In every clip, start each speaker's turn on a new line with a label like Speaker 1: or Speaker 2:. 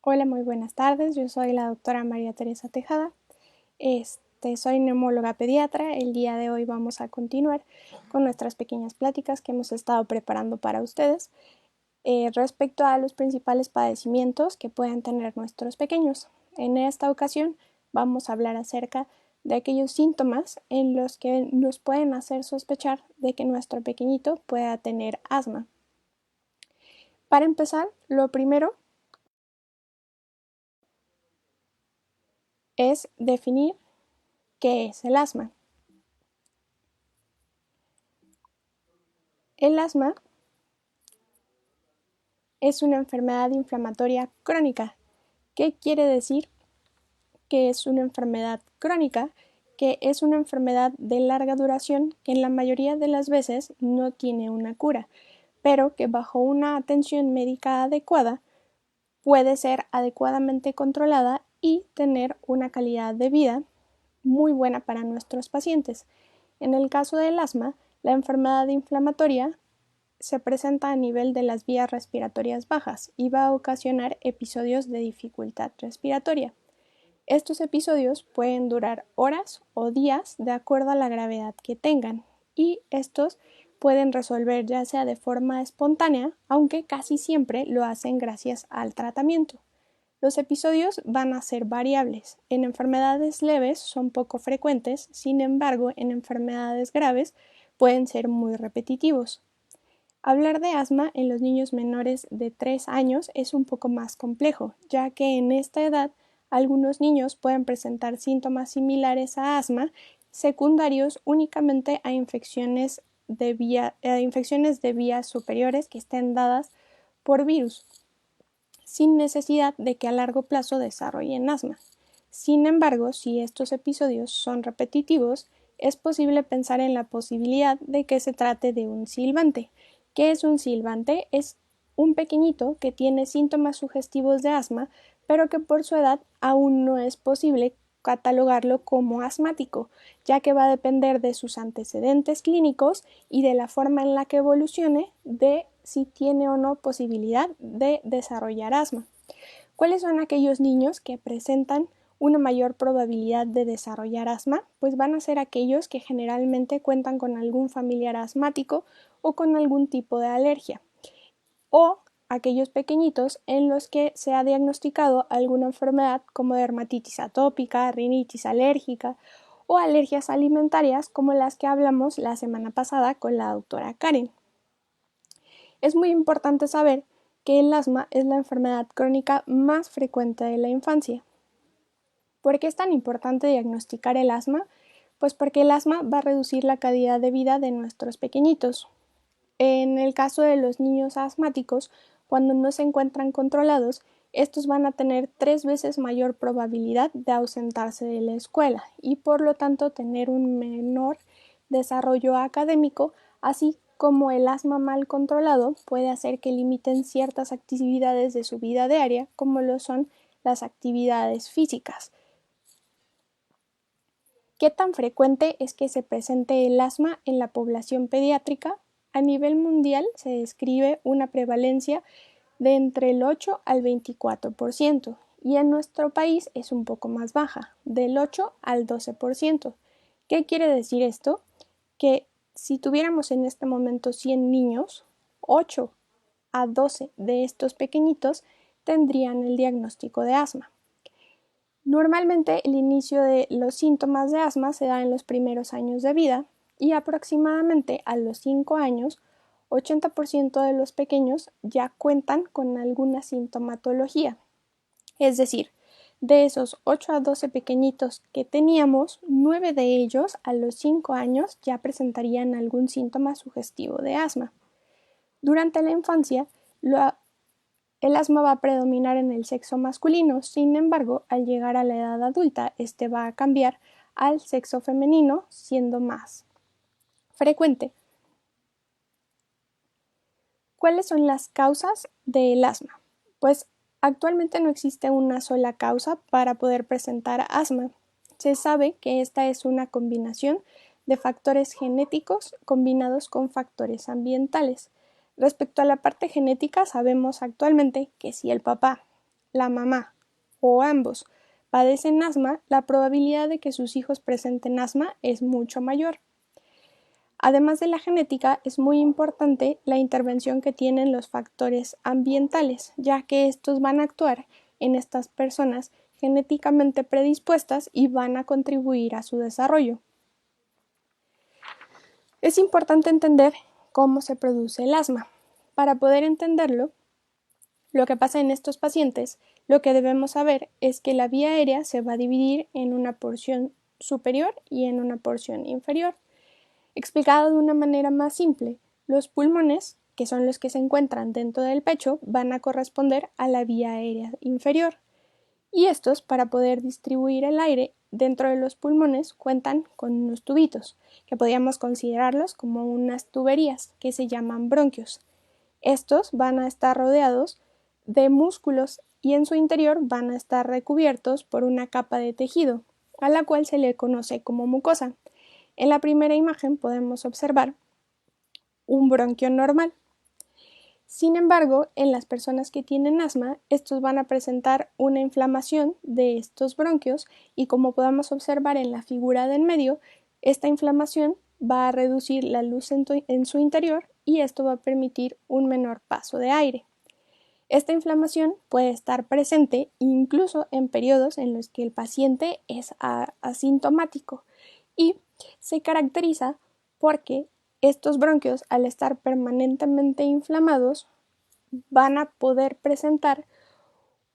Speaker 1: Hola, muy buenas tardes. Yo soy la doctora María Teresa Tejada. Soy neumóloga pediatra. El día de hoy vamos a continuar con nuestras pequeñas pláticas que hemos estado preparando para ustedes respecto a los principales padecimientos que pueden tener nuestros pequeños. En esta ocasión vamos a hablar acerca de aquellos síntomas en los que nos pueden hacer sospechar de que nuestro pequeñito pueda tener asma. Para empezar, lo primero es definir qué es el asma. El asma es una enfermedad inflamatoria crónica. ¿Qué quiere decir que es una enfermedad crónica? Que es una enfermedad de larga duración que en la mayoría de las veces no tiene una cura, pero que bajo una atención médica adecuada puede ser adecuadamente controlada y tener una calidad de vida muy buena para nuestros pacientes. En el caso del asma, la enfermedad inflamatoria se presenta a nivel de las vías respiratorias bajas y va a ocasionar episodios de dificultad respiratoria. Estos episodios pueden durar horas o días de acuerdo a la gravedad que tengan y estos pueden resolver ya sea de forma espontánea, aunque casi siempre lo hacen gracias al tratamiento. Los episodios van a ser variables. En enfermedades leves son poco frecuentes, sin embargo, en enfermedades graves pueden ser muy repetitivos. Hablar de asma en los niños menores de 3 años es un poco más complejo, ya que en esta edad algunos niños pueden presentar síntomas similares a asma, secundarios únicamente a infecciones de vías superiores que estén dadas por virus, sin necesidad de que a largo plazo desarrollen asma. Sin embargo, si estos episodios son repetitivos, es posible pensar en la posibilidad de que se trate de un silbante. ¿Qué es un silbante? Es un pequeñito que tiene síntomas sugestivos de asma, pero que por su edad aún no es posible catalogarlo como asmático, ya que va a depender de sus antecedentes clínicos y de la forma en la que evolucione de si tiene o no posibilidad de desarrollar asma. ¿Cuáles son aquellos niños que presentan una mayor probabilidad de desarrollar asma? Pues van a ser aquellos que generalmente cuentan con algún familiar asmático o con algún tipo de alergia, o aquellos pequeñitos en los que se ha diagnosticado alguna enfermedad como dermatitis atópica, rinitis alérgica o alergias alimentarias como las que hablamos la semana pasada con la doctora Karen. Es muy importante saber que el asma es la enfermedad crónica más frecuente de la infancia. ¿Por qué es tan importante diagnosticar el asma? Pues porque el asma va a reducir la calidad de vida de nuestros pequeñitos. En el caso de los niños asmáticos, cuando no se encuentran controlados, estos van a tener 3 veces mayor probabilidad de ausentarse de la escuela y por lo tanto tener un menor desarrollo académico, así como el asma mal controlado puede hacer que limiten ciertas actividades de su vida diaria, como lo son las actividades físicas. ¿Qué tan frecuente es que se presente el asma en la población pediátrica? A nivel mundial se describe una prevalencia de entre el 8 al 24% y en nuestro país es un poco más baja, del 8 al 12%. ¿Qué quiere decir esto? Que si tuviéramos en este momento 100 niños, 8 a 12 de estos pequeñitos tendrían el diagnóstico de asma. Normalmente el inicio de los síntomas de asma se da en los primeros años de vida y aproximadamente a los 5 años, 80% de los pequeños ya cuentan con alguna sintomatología. Es decir, de esos 8 a 12 pequeñitos que teníamos, 9 de ellos a los 5 años ya presentarían algún síntoma sugestivo de asma. Durante la infancia, el asma va a predominar en el sexo masculino, sin embargo, al llegar a la edad adulta, este va a cambiar al sexo femenino, siendo más frecuente. ¿Cuáles son las causas del asma? Pues actualmente no existe una sola causa para poder presentar asma. Se sabe que esta es una combinación de factores genéticos combinados con factores ambientales. Respecto a la parte genética, sabemos actualmente que si el papá la mamá o ambos padecen asma, la probabilidad de que sus hijos presenten asma es mucho mayor. Además de la genética, es muy importante la intervención que tienen los factores ambientales, ya que estos van a actuar en estas personas genéticamente predispuestas y van a contribuir a su desarrollo. Es importante entender cómo se produce el asma. Para poder entenderlo, lo que pasa en estos pacientes, lo que debemos saber es que la vía aérea se va a dividir en una porción superior y en una porción inferior. Explicado de una manera más simple, los pulmones, que son los que se encuentran dentro del pecho, van a corresponder a la vía aérea inferior. Y estos, para poder distribuir el aire dentro de los pulmones, cuentan con unos tubitos, que podríamos considerarlos como unas tuberías, que se llaman bronquios. Estos van a estar rodeados de músculos y en su interior van a estar recubiertos por una capa de tejido, a la cual se le conoce como mucosa. En la primera imagen podemos observar un bronquio normal. Sin embargo, en las personas que tienen asma, estos van a presentar una inflamación de estos bronquios y como podemos observar en la figura del medio, esta inflamación va a reducir la luz en su interior y esto va a permitir un menor paso de aire. Esta inflamación puede estar presente incluso en periodos en los que el paciente es asintomático y se caracteriza porque estos bronquios, al estar permanentemente inflamados, van a poder presentar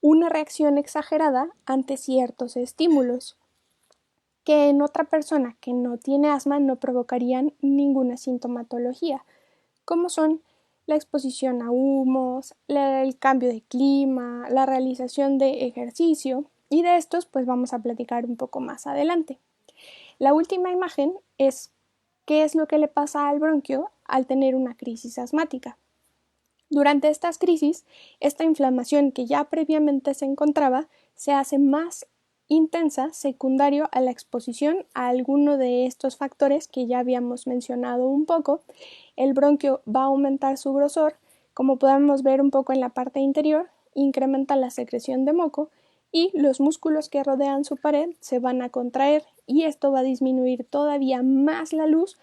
Speaker 1: una reacción exagerada ante ciertos estímulos que en otra persona que no tiene asma no provocarían ninguna sintomatología, como son la exposición a humos, el cambio de clima, la realización de ejercicio, y de estos pues vamos a platicar un poco más adelante. La última imagen es qué es lo que le pasa al bronquio al tener una crisis asmática. Durante estas crisis, esta inflamación que ya previamente se encontraba se hace más intensa secundario a la exposición a alguno de estos factores que ya habíamos mencionado un poco. El bronquio va a aumentar su grosor, como podemos ver un poco en la parte interior, incrementa la secreción de moco y los músculos que rodean su pared se van a contraer y esto va a disminuir todavía más la luz,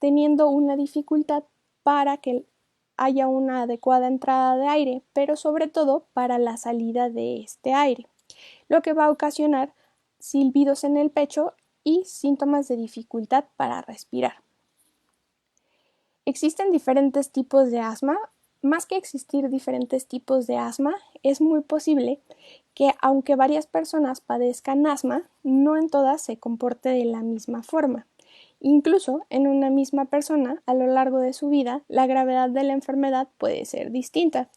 Speaker 1: teniendo una dificultad para que haya una adecuada entrada de aire, pero sobre todo para la salida de este aire, lo que va a ocasionar silbidos en el pecho y síntomas de dificultad para respirar. Existen diferentes tipos de asma. Más que existir diferentes tipos de asma, es muy posible que aunque varias personas padezcan asma, no en todas se comporte de la misma forma. Incluso en una misma persona, a lo largo de su vida, la gravedad de la enfermedad puede ser distinta.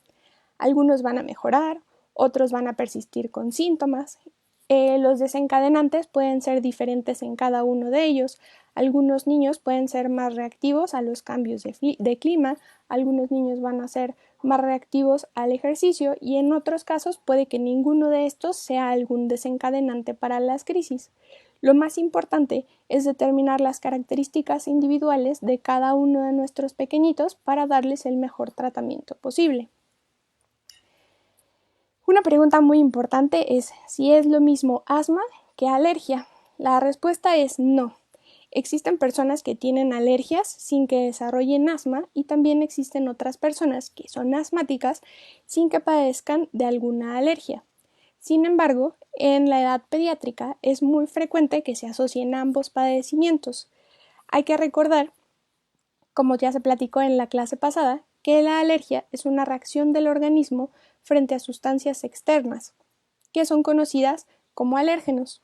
Speaker 1: Algunos van a mejorar, otros van a persistir con síntomas. Los desencadenantes pueden ser diferentes en cada uno de ellos. Algunos niños pueden ser más reactivos a los cambios de clima, algunos niños van a ser más reactivos al ejercicio y en otros casos puede que ninguno de estos sea algún desencadenante para las crisis. Lo más importante es determinar las características individuales de cada uno de nuestros pequeñitos para darles el mejor tratamiento posible. Una pregunta muy importante es si es lo mismo asma que alergia. La respuesta es no. Existen personas que tienen alergias sin que desarrollen asma y también existen otras personas que son asmáticas sin que padezcan de alguna alergia. Sin embargo, en la edad pediátrica es muy frecuente que se asocien ambos padecimientos. Hay que recordar, como ya se platicó en la clase pasada, que la alergia es una reacción del organismo frente a sustancias externas, que son conocidas como alérgenos.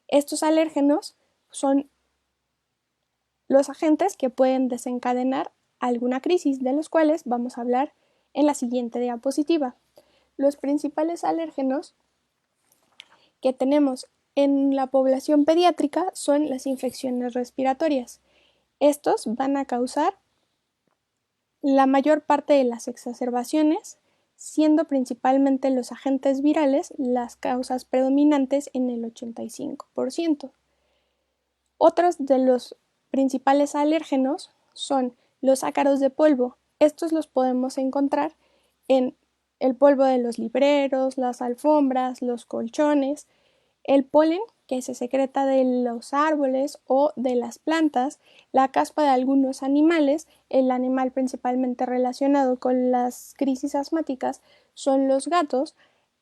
Speaker 1: Estos alérgenos son los agentes que pueden desencadenar alguna crisis, de los cuales vamos a hablar en la siguiente diapositiva. Los principales alérgenos que tenemos en la población pediátrica son las infecciones respiratorias. Estos van a causar la mayor parte de las exacerbaciones, siendo principalmente los agentes virales las causas predominantes en el 85%. Otros de los principales alérgenos son los ácaros de polvo. Estos los podemos encontrar en el polvo de los libreros, las alfombras, los colchones, el polen que se secreta de los árboles o de las plantas, la caspa de algunos animales, el animal principalmente relacionado con las crisis asmáticas son los gatos,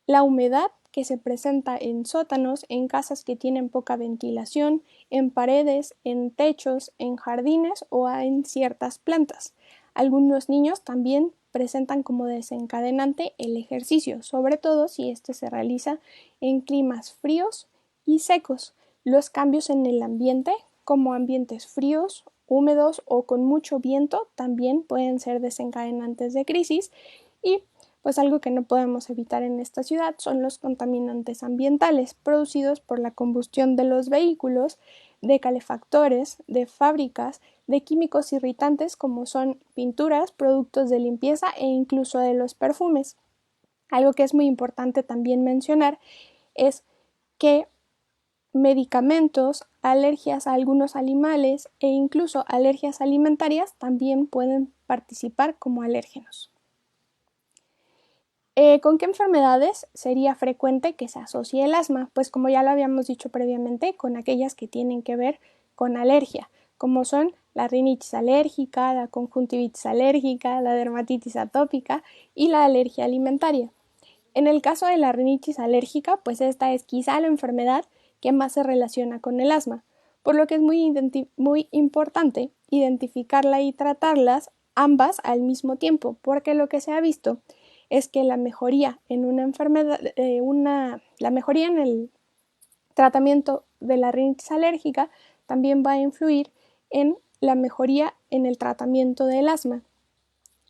Speaker 1: la humedad que se presenta en sótanos, en casas que tienen poca ventilación, en paredes, en techos, en jardines o en ciertas plantas. Algunos niños también presentan como desencadenante el ejercicio, sobre todo si este se realiza en climas fríos y secos. Los cambios en el ambiente, como ambientes fríos, húmedos o con mucho viento, también pueden ser desencadenantes de crisis y pues algo que no podemos evitar en esta ciudad son los contaminantes ambientales producidos por la combustión de los vehículos, de calefactores, de fábricas, de químicos irritantes como son pinturas, productos de limpieza e incluso de los perfumes. Algo que es muy importante también mencionar es que medicamentos, alergias a algunos animales e incluso alergias alimentarias también pueden participar como alérgenos. ¿Con qué enfermedades sería frecuente que se asocie el asma? Pues como ya lo habíamos dicho previamente, con aquellas que tienen que ver con alergia, como son la rinitis alérgica, la conjuntivitis alérgica, la dermatitis atópica y la alergia alimentaria. En el caso de la rinitis alérgica, pues esta es quizá la enfermedad que más se relaciona con el asma, por lo que es muy importante identificarla y tratarlas ambas al mismo tiempo, porque lo que se ha visto es que la mejoría en una enfermedad, la mejoría en el tratamiento de la rinitis alérgica también va a influir en la mejoría en el tratamiento del asma.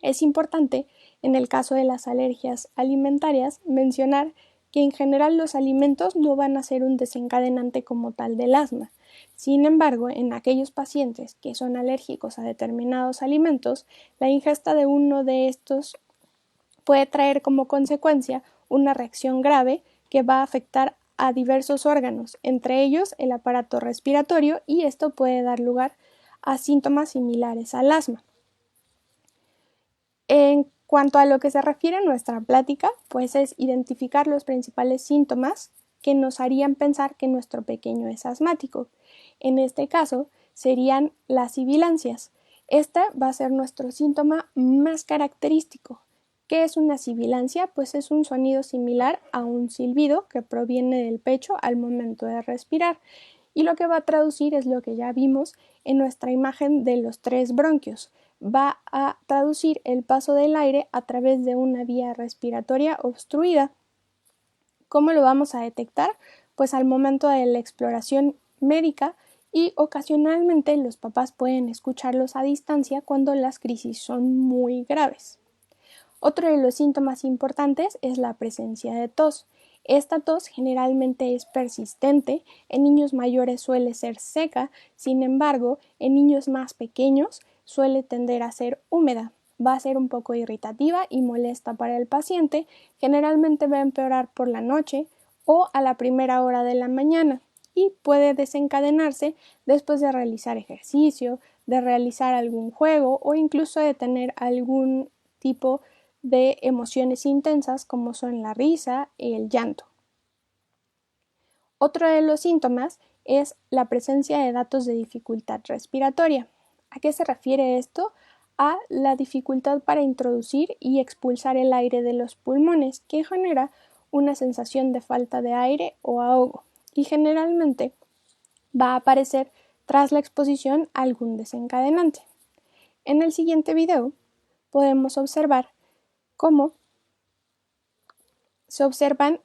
Speaker 1: Es importante, en el caso de las alergias alimentarias, mencionar que en general los alimentos no van a ser un desencadenante como tal del asma. Sin embargo, en aquellos pacientes que son alérgicos a determinados alimentos, la ingesta de uno de estos puede traer como consecuencia una reacción grave que va a afectar a diversos órganos, entre ellos el aparato respiratorio, y esto puede dar lugar a síntomas similares al asma. En cuanto a lo que se refiere a nuestra plática, pues es identificar los principales síntomas que nos harían pensar que nuestro pequeño es asmático. En este caso, serían las sibilancias. Este va a ser nuestro síntoma más característico. ¿Qué es una sibilancia? Pues es un sonido similar a un silbido que proviene del pecho al momento de respirar. Y lo que va a traducir es lo que ya vimos en nuestra imagen de los 3 bronquios. Va a traducir el paso del aire a través de una vía respiratoria obstruida. ¿Cómo lo vamos a detectar? Pues al momento de la exploración médica y ocasionalmente los papás pueden escucharlos a distancia cuando las crisis son muy graves. Otro de los síntomas importantes es la presencia de tos. Esta tos generalmente es persistente, en niños mayores suele ser seca, sin embargo, en niños más pequeños suele tender a ser húmeda. Va a ser un poco irritativa y molesta para el paciente, generalmente va a empeorar por la noche o a la primera hora de la mañana y puede desencadenarse después de realizar ejercicio, de realizar algún juego o incluso de tener algún tipo de emociones intensas como son la risa y el llanto. Otro de los síntomas es la presencia de datos de dificultad respiratoria. ¿A qué se refiere esto? A la dificultad para introducir y expulsar el aire de los pulmones, que genera una sensación de falta de aire o ahogo, y generalmente va a aparecer tras la exposición a algún desencadenante. En el siguiente video podemos observar cómo se observan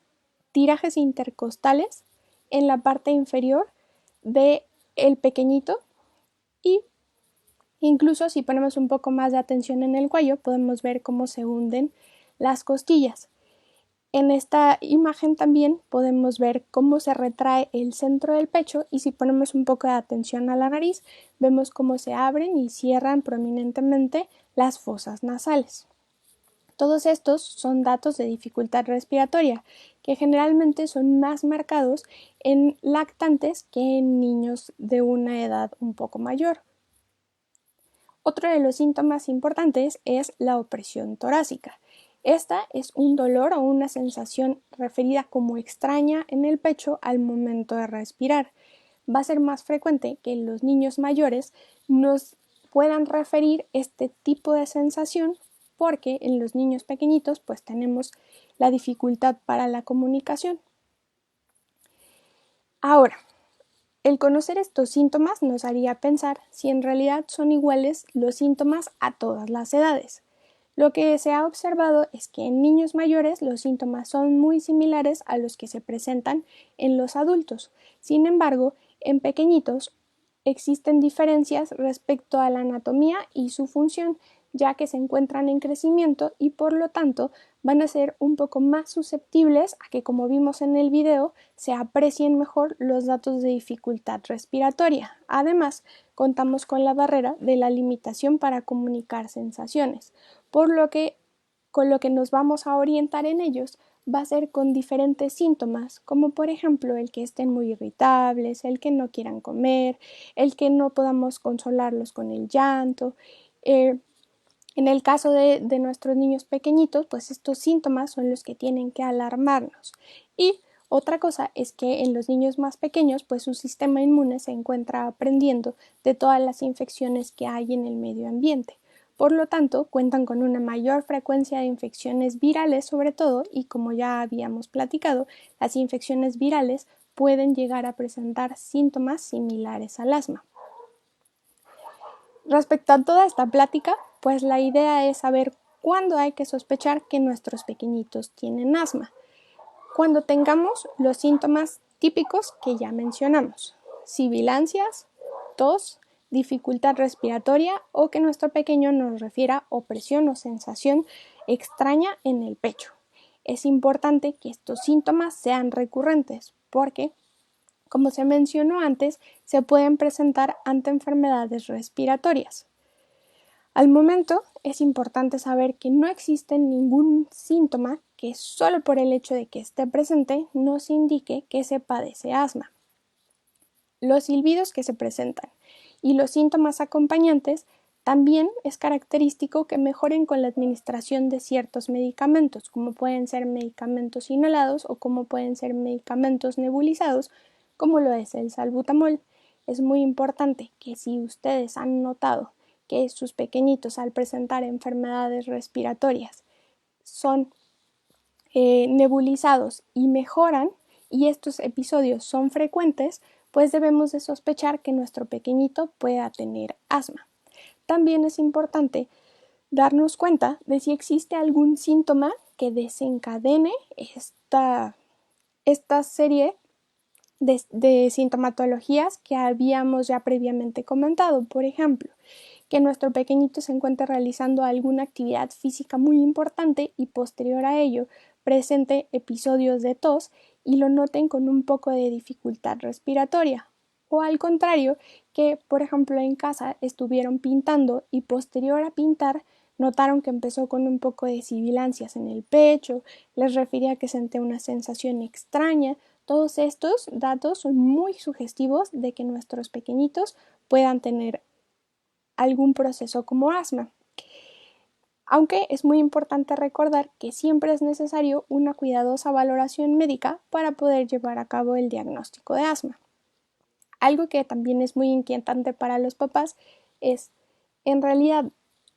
Speaker 1: tirajes intercostales en la parte inferior del pequeñito y incluso si ponemos un poco más de atención en el cuello podemos ver cómo se hunden las costillas. En esta imagen también podemos ver cómo se retrae el centro del pecho y si ponemos un poco de atención a la nariz vemos cómo se abren y cierran prominentemente las fosas nasales. Todos estos son datos de dificultad respiratoria, que generalmente son más marcados en lactantes que en niños de una edad un poco mayor. Otro de los síntomas importantes es la opresión torácica. Esta es un dolor o una sensación referida como extraña en el pecho al momento de respirar. Va a ser más frecuente que los niños mayores nos puedan referir este tipo de sensación porque en los niños pequeñitos pues tenemos la dificultad para la comunicación. Ahora, el conocer estos síntomas nos haría pensar si en realidad son iguales los síntomas a todas las edades. Lo que se ha observado es que en niños mayores los síntomas son muy similares a los que se presentan en los adultos. Sin embargo, en pequeñitos existen diferencias respecto a la anatomía y su función, ya que se encuentran en crecimiento y por lo tanto van a ser un poco más susceptibles a que, como vimos en el video, se aprecien mejor los datos de dificultad respiratoria. Además, contamos con la barrera de la limitación para comunicar sensaciones, por lo que con lo que nos vamos a orientar en ellos va a ser con diferentes síntomas, como por ejemplo el que estén muy irritables, el que no quieran comer, el que no podamos consolarlos con el llanto. En el caso de nuestros niños pequeñitos, pues estos síntomas son los que tienen que alarmarnos. Y otra cosa es que en los niños más pequeños, pues su sistema inmune se encuentra aprendiendo de todas las infecciones que hay en el medio ambiente. Por lo tanto, cuentan con una mayor frecuencia de infecciones virales sobre todo y como ya habíamos platicado, las infecciones virales pueden llegar a presentar síntomas similares al asma. Respecto a toda esta plática, pues la idea es saber cuándo hay que sospechar que nuestros pequeñitos tienen asma. Cuando tengamos los síntomas típicos que ya mencionamos, sibilancias, tos, dificultad respiratoria o que nuestro pequeño nos refiera opresión o sensación extraña en el pecho. Es importante que estos síntomas sean recurrentes porque, como se mencionó antes, se pueden presentar ante enfermedades respiratorias. Al momento es importante saber que no existe ningún síntoma que solo por el hecho de que esté presente nos indique que se padece asma. Los silbidos que se presentan y los síntomas acompañantes también es característico que mejoren con la administración de ciertos medicamentos, como pueden ser medicamentos inhalados o como pueden ser medicamentos nebulizados, como lo es el salbutamol. Es muy importante que si ustedes han notado que sus pequeñitos al presentar enfermedades respiratorias son nebulizados y mejoran y estos episodios son frecuentes, pues debemos de sospechar que nuestro pequeñito pueda tener asma. También es importante darnos cuenta de si existe algún síntoma que desencadene esta serie de sintomatologías que habíamos ya previamente comentado. Por ejemplo, que nuestro pequeñito se encuentre realizando alguna actividad física muy importante y posterior a ello presente episodios de tos y lo noten con un poco de dificultad respiratoria. O al contrario, que por ejemplo en casa estuvieron pintando y posterior a pintar notaron que empezó con un poco de sibilancias en el pecho, les refería que sentía una sensación extraña. Todos estos datos son muy sugestivos de que nuestros pequeñitos puedan tener algún proceso como asma. Aunque es muy importante recordar que siempre es necesario una cuidadosa valoración médica para poder llevar a cabo el diagnóstico de asma. Algo que también es muy inquietante para los papás es, en realidad,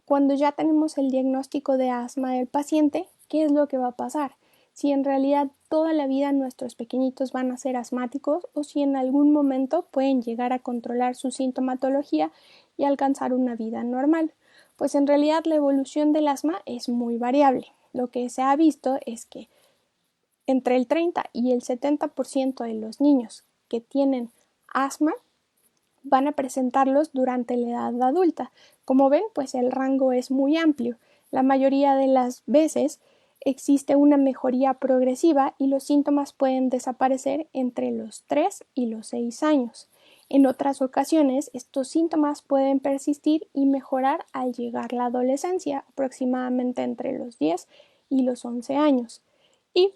Speaker 1: cuando ya tenemos el diagnóstico de asma del paciente, ¿qué es lo que va a pasar? Si en realidad toda la vida nuestros pequeñitos van a ser asmáticos o si en algún momento pueden llegar a controlar su sintomatología y alcanzar una vida normal. Pues en realidad la evolución del asma es muy variable. Lo que se ha visto es que entre el 30 y el 70% de los niños que tienen asma van a presentarlos durante la edad adulta. Como ven, pues el rango es muy amplio. La mayoría de las veces existe una mejoría progresiva y los síntomas pueden desaparecer entre los 3 y los 6 años. En otras ocasiones, estos síntomas pueden persistir y mejorar al llegar la adolescencia, aproximadamente entre los 10 y los 11 años. Y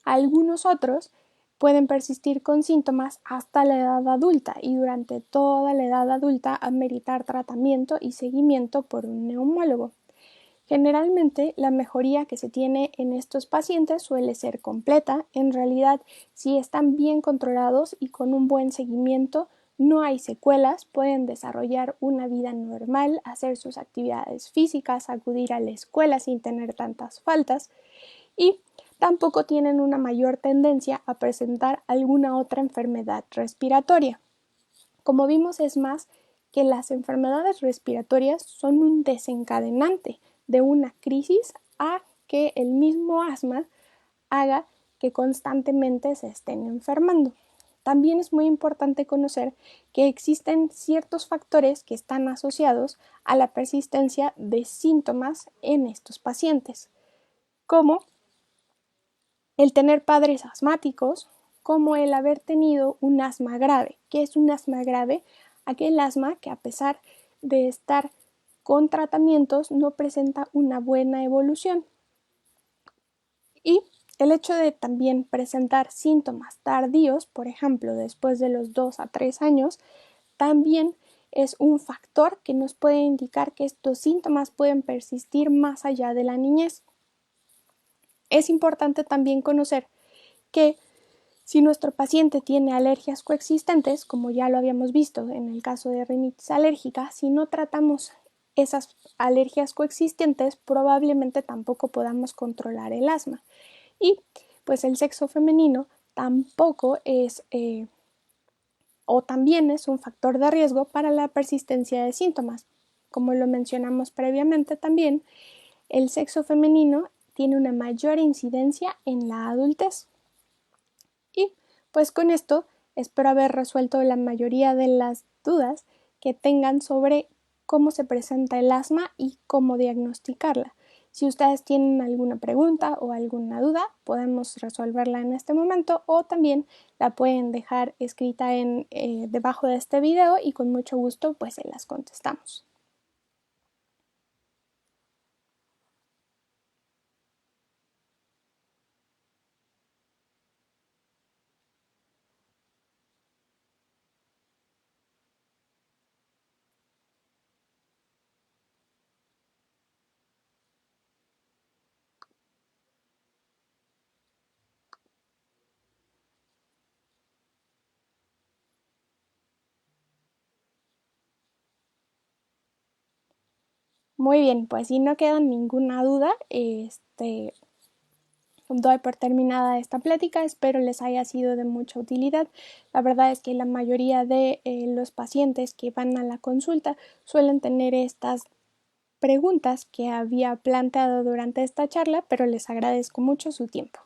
Speaker 1: algunos otros pueden persistir con síntomas hasta la edad adulta y durante toda la edad adulta ameritar tratamiento y seguimiento por un neumólogo. Generalmente, la mejoría que se tiene en estos pacientes suele ser completa. En realidad, si están bien controlados y con un buen seguimiento, no hay secuelas, pueden desarrollar una vida normal, hacer sus actividades físicas, acudir a la escuela sin tener tantas faltas y tampoco tienen una mayor tendencia a presentar alguna otra enfermedad respiratoria. Como vimos, es más que las enfermedades respiratorias son un desencadenante de una crisis a que el mismo asma haga que constantemente se estén enfermando. También es muy importante conocer que existen ciertos factores que están asociados a la persistencia de síntomas en estos pacientes, como el tener padres asmáticos, como el haber tenido un asma grave. ¿Qué es un asma grave? Aquel asma que a pesar de estar con tratamientos no presenta una buena evolución. Y el hecho de también presentar síntomas tardíos, por ejemplo, después de los 2 a 3 años, también es un factor que nos puede indicar que estos síntomas pueden persistir más allá de la niñez. Es importante también conocer que si nuestro paciente tiene alergias coexistentes, como ya lo habíamos visto en el caso de rinitis alérgica, si no tratamos esas alergias coexistentes, probablemente tampoco podamos controlar el asma. Y pues el sexo femenino tampoco es o también es un factor de riesgo para la persistencia de síntomas. Como lo mencionamos previamente también, el sexo femenino tiene una mayor incidencia en la adultez. Y pues con esto espero haber resuelto la mayoría de las dudas que tengan sobre cómo se presenta el asma y cómo diagnosticarla. Si ustedes tienen alguna pregunta o alguna duda, podemos resolverla en este momento o también la pueden dejar escrita debajo de este video y con mucho gusto pues se las contestamos. Muy bien, pues si no queda ninguna duda, doy por terminada esta plática, espero les haya sido de mucha utilidad. La verdad es que la mayoría de los pacientes que van a la consulta suelen tener estas preguntas que había planteado durante esta charla, pero les agradezco mucho su tiempo.